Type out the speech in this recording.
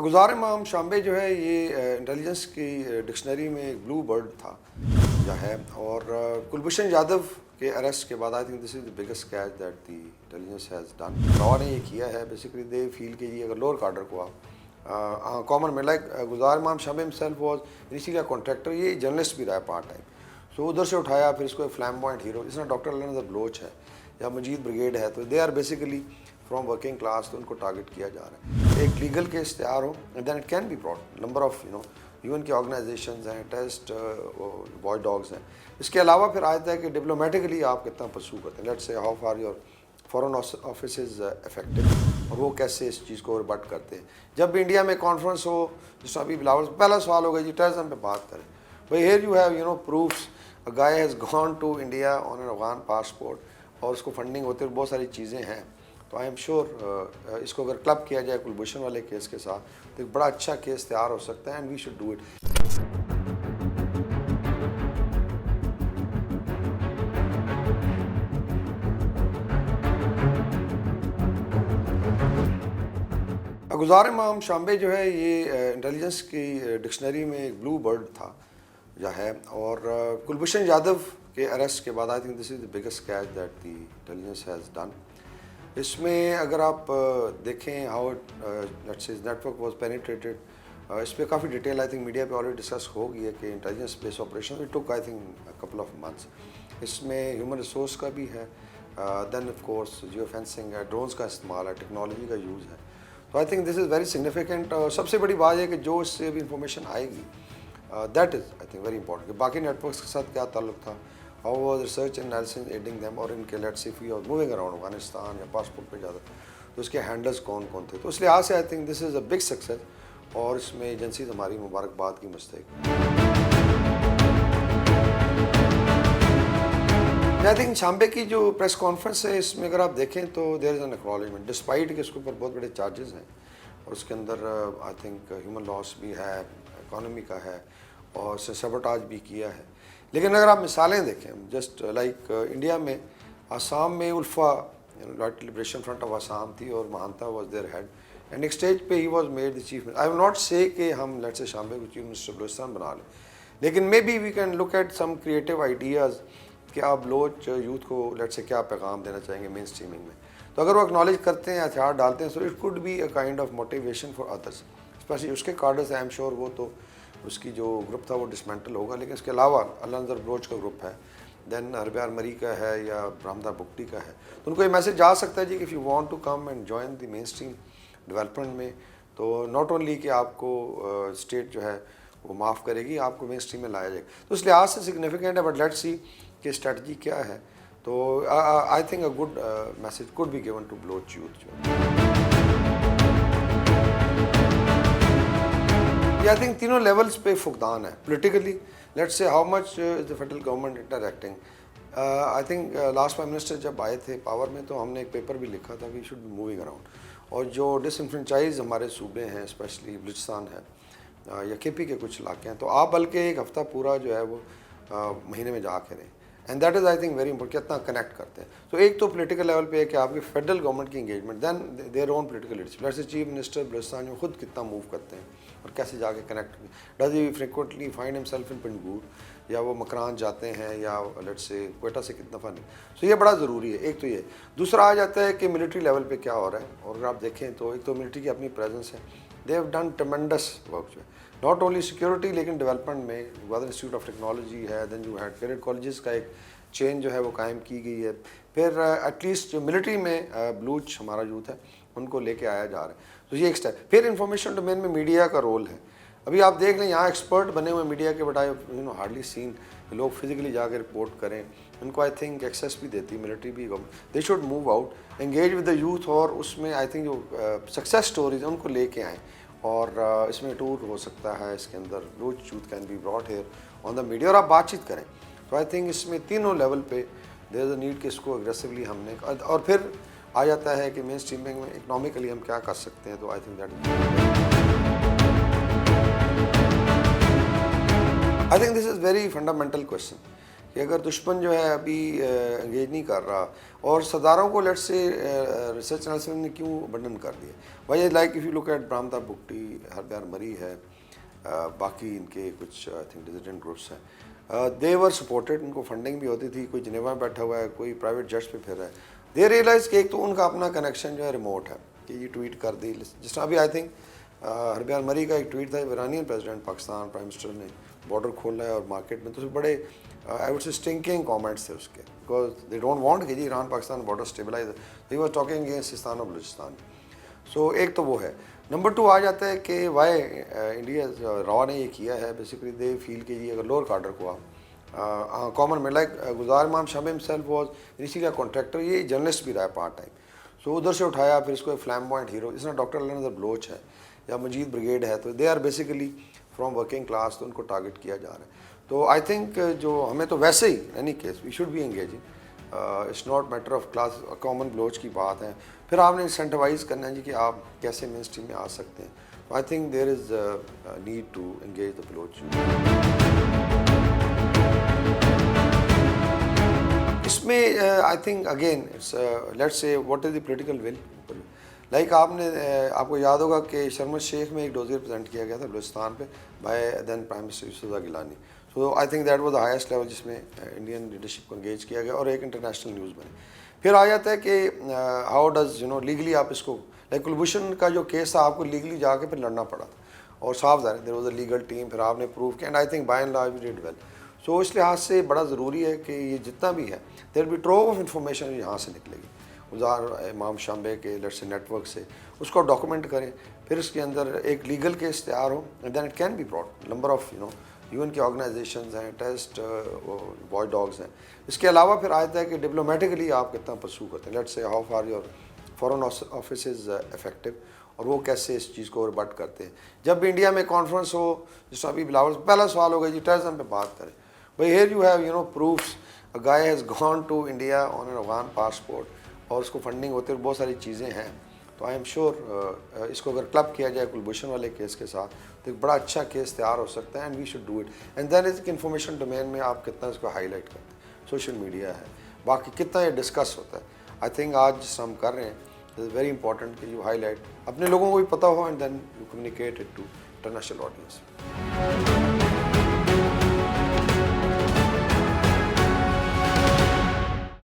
गुज़ार इमाम शाम्बे जो है ये इंटेलिजेंस की डिक्शनरी में एक ब्लू बर्ड था या है। और कुलभूषण यादव के अरेस्ट के बाद I think this is the biggest catch that the intelligence has done. Raw ने ये किया है, बेसिकली दे फील कि ये अगर लोअर कार्डर को आप कॉमन में लाइक गुज़ार इमाम शाम्बे himself was initially a contractor, ये जर्नलिस्ट भी रहा है पार्ट टाइम। सो उधर से उठाया, फिर इसको एक फ्लैम्बॉयंट हीरो, इसमें डॉक्टर अलनज़र बलोच है या मजीद ब्रिगेड है, तो they are basically from working class, तो उनको टारगेट किया जा रहा है। एक लीगल केस तैयार हो and then it can be brought. Number of UN की ऑर्गेनाइजेशंस हैं, टेस्ट वॉच डॉग्स हैं। इसके अलावा फिर आता है कि डिप्लोमेटिकली आप कितना परसू करते हैं। Let's say how far your foreign office is effective, और वो कैसे इस चीज़ को रिबट करते हैं। जब भी इंडिया में कॉन्फ्रेंस हो, जिस अभी बिलावल पहला सवाल होगा जी टेररिज्म पे बात करें। भाई here you have proofs, a guy has gone to India on an Afghan passport और उसको फंडिंग होती है, बहुत सारी चीज़ें हैं। तो आई एम श्योर इसको अगर क्लब किया जाए कुलभूषण वाले केस के साथ, तो एक बड़ा अच्छा केस तैयार हो सकता है and we should do it. गुज़ार इमाम शाम्बे जो है ये इंटेलिजेंस की डिक्शनरी में एक ब्लू बर्ड था या है। और कुलभूषण यादव के अरेस्ट के बाद I think this is the biggest catch that the intelligence has done. इसमें अगर आप देखें how let's say network was penetrated, इस पर काफ़ी डिटेल आई थिंक मीडिया पे ऑलरेडी डिस्कस हो गई है कि intelligence based operation it took I think a couple of months. इसमें ह्यूमन रिसोर्स का भी है, then of course geofencing है, ड्रोन्स का इस्तेमाल है, टेक्नोलॉजी का यूज़ है। तो I think this is very significant. सबसे बड़ी बात है कि जो इससे भी इंफॉर्मेशन आएगी that is I think very important कि बाकी नेटवर्क्स के साथ क्या ताल्लुक था, how was research analysis aiding them, और इनके let's if you are moving around Afghanistan या पासपोर्ट पे ज़्यादा, तो उसके हैंडल्स कौन कौन थे। तो इस लिहाज से आई think this is a big success और इसमें एजेंसीज हमारी मुबारकबाद की मुस्तहिक। आई थिंक शाम्बे की जो प्रेस कॉन्फ्रेंस है, इसमें अगर आप देखें तो there is an acknowledgement despite कि इसके ऊपर बहुत बड़े चार्जेस हैं और उसके अंदर आई थिंक ह्यूमन लॉस भी है, इकॉनमी का है और सबोटाज भी किया है। लेकिन अगर आप मिसालें देखें, जस्ट लाइक इंडिया में आसाम में ULFA light liberation front of Assam थी और महानता वाज देयर हेड एंड एक स्टेज पे he was made the chief. I will not say कि हम लेट्स से शाम्बे को चीफ मिनिस्टर बलूचिस्तान बना लें, लेकिन maybe we can look at some creative ideas कि आप बलोच यूथ को लेट्स से क्या पैगाम देना चाहेंगे मेन स्ट्रीमिंग में। तो अगर वो एक्नॉलेज करते हैं, हथियार डालते हैं, so it could be a kind of motivation for others, specially उसके कार्डर्स। आई एम श्योर वो तो उसकी जो ग्रुप था वो डिसमेंटल होगा, लेकिन इसके अलावा अलनज़र बलोच का ग्रुप है, देन अरबियार मरी का है या ब्रह्मदार बुगटी का है, तो उनको ये मैसेज जा सकता है जी कि if you want to come and join the mainstream development में, तो नॉट ओनली कि आपको स्टेट जो है वो माफ़ करेगी, आपको मेन स्ट्रीम में लाया जाएगा। तो इस लिहाज से सिग्निफिकेंट है, बट लेट्स सी कि स्ट्रेटजी क्या है। तो I think a good message could be given to Baloch youth. I think तीनों लेवल्स पे फुकदान है। Politically let's say how much is the federal government interacting. I think last prime minister जब आए थे पावर में, तो हमने एक पेपर भी लिखा था we should be moving around, और जो डिसइंफ्रेंचाइज हमारे सूबे हैं, स्पेशली बलूचिस्तान है या केपी के कुछ इलाके हैं, तो आप बल्कि एक हफ्ता पूरा जो है वो महीने में जा के रहें, and that is I think very important, कितना कनेक्ट करते हैं। तो एक तो पॉलिटिकल लेवल पे है कि आपकी फेडरल गवर्नमेंट की engagement, then their own political leadership. Let's say chief minister Balochistan में खुद कितना मूव करते हैं और कैसे जाके connect, does he frequently find himself in Panjgur, या वो मकरान जाते हैं, या लेट्स से क्वेटा से कितना फंड। सो ये बड़ा ज़रूरी है। एक तो ये, दूसरा आ जाता है कि मिलिट्री लेवल पे क्या हो रहा है, और अगर आप देखें तो एक तो मिलिट्री की अपनी प्रेजेंस है, they have done tremendous work जो है, नॉट ओनली सिक्योरिटी लेकिन डेवलपमेंट में। ग्वादर इंस्टीट्यूट ऑफ टेक्नोलॉजी है, then you had cadet colleges का एक चेन जो है वो कायम की गई है। फिर एटलीस्ट जो मिलिट्री में बलूच हमारा यूथ है उनको लेके आया जा रहा है, तो ये एक स्टेप। फिर इंफॉर्मेशन डोमेन में मीडिया का रोल है। अभी आप देख लें यहाँ एक्सपर्ट बने हुए मीडिया के, बट आई हार्डली सीन लोग फिजिकली जाकर रिपोर्ट करें। उनको आई थिंक एक्सेस भी देती मिलिट्री भी, they should move out engage with the youth, और उसमें आई थिंक जो सक्सेस स्टोरीज हैं उनको लेके आएँ, और इसमें टूर हो सकता है, इसके अंदर Baloch youth can be brought here on the media, और आप बातचीत करें। तो आई थिंक इसमें तीनों लेवल पे देयर इज़ अ नीड कि इसको एग्रेसिवली हमने, और फिर आ जाता है कि मेन स्ट्रीमिंग में इकोनॉमिकली हम क्या कर सकते हैं। तो I think this is very fundamental question कि अगर दुश्मन जो है अभी एंगेज नहीं कर रहा, और सरदारों को लेट्स से रिसर्च एनालिसिस ने क्यों अबंडन कर दिया, वही like if you look at Brahumdagh Bugti, Harbyar Marri है, बाकी इनके कुछ आई थिंक डिजिडेंट ग्रुप्स हैं, दे वर सपोर्टेड, उनको फंडिंग भी होती थी, कोई जिनेवा में बैठा हुआ है, कोई प्राइवेट जेट्स पे फिर रहा है, दे रियलाइज़ कि एक तो उनका अपना कनेक्शन जो है रिमोट है, कि ये ट्वीट कर दी, जिस तरह अभी आई थिंक हरब्यार मरी का एक ट्वीट था, Iranian president Pakistan prime minister ने बॉर्डर खोला है और मार्केट में, तो बड़े I would say stinking comments थे उसके, बिकॉज दे डोंट वांट कि जी Iran Pakistan border stabilize, he was talking against Sistan और बलूचिस्तान। सो एक तो वो है। नंबर 2 आ जाता है कि वाई इंडिया रॉ ने ये किया है, बेसिकली दे फील कि जी अगर लोअर कार्डर को आप कॉमन में लाइक गुजार इमाम Shah himself was initially contractor, ये जर्नलिस्ट भी रहा है पार्ट टाइम, सो उधर से उठाया, फिर इसको फ्लैम्बॉयंट हीरो, जिस तरह डॉक्टर अली नज़र बलोच है या मजीद ब्रिगेड है, तो they are basically from working class, तो उनको टारगेट किया जा रहा है। तो आई थिंक जो हमें तो वैसे ही any case we should be engaging, it's not matter of class, common Baloch की बात है, फिर आपने इंसेंटिवाइज करना है जी कि आप कैसे मेन स्ट्रीम में आ सकते हैं। तो I think there is need to engage the Baloch. इसमें I think again it's let's say what is the political will, like आपने आपको याद होगा कि शर्म शेख में एक डोजियर प्रेजेंट किया गया था बलूचिस्तान पे by then prime minister Yousuf Gilani, so I think that was the highest level जिसमें इंडियन लीडरशिप को एंगेज किया गया और एक इंटरनेशनल न्यूज़ बने। फिर आ जाता है कि how does you know legally आप इसको, लाइक कुलभूषण का जो केस था आपको लीगली जाके फिर लड़ना पड़ा था और साफ ज़ाहिर there was a legal team, फिर आपने प्रूव किया and I think by and large we did well. So इस लिहाज से बड़ा ज़रूरी है कि ये जितना भी है there be trove of information यहाँ से निकलेगी, गुजार इमाम शाम्बे के लेट्स से नेटवर्क से, उसको डॉक्यूमेंट करें, फिर इसके अंदर एक लीगल केस तैयार हो and then it can be brought. Number of UN की ऑर्गेनाइजेशंस हैं, टेस्ट वॉच डॉग्स हैं। इसके अलावा फिर आता है कि डिप्लोमेटिकली आप कितना परसू करते हैं, let's say how far your foreign office is effective, और वो कैसे इस चीज़ को रिबट करते हैं। जब भी इंडिया में कॉन्फ्रेंस हो, जिस अभी बिलावल पहला सवाल होगा जी टेररिज्म पे बात करें, भाई here you have proofs, a guy has gone to India on an Afghan passport और उसको फंडिंग होती है, बहुत सारी चीज़ें हैं। तो आई एम श्योर इसको अगर क्लब किया जाए कुलभूषण वाले केस के साथ तो एक बड़ा अच्छा केस तैयार हो सकता है and we should do it. And then इस इन्फॉर्मेशन डोमेन में आप कितना इसको हाईलाइट करते हैं, सोशल मीडिया है, बाकी कितना ये डिस्कस होता है। आई थिंक आज जिस हम कर रहे हैं इज़ वेरी इंपॉर्टेंट कि यू हाईलाइट, अपने लोगों को भी पता हो and then you communicate it to international audience.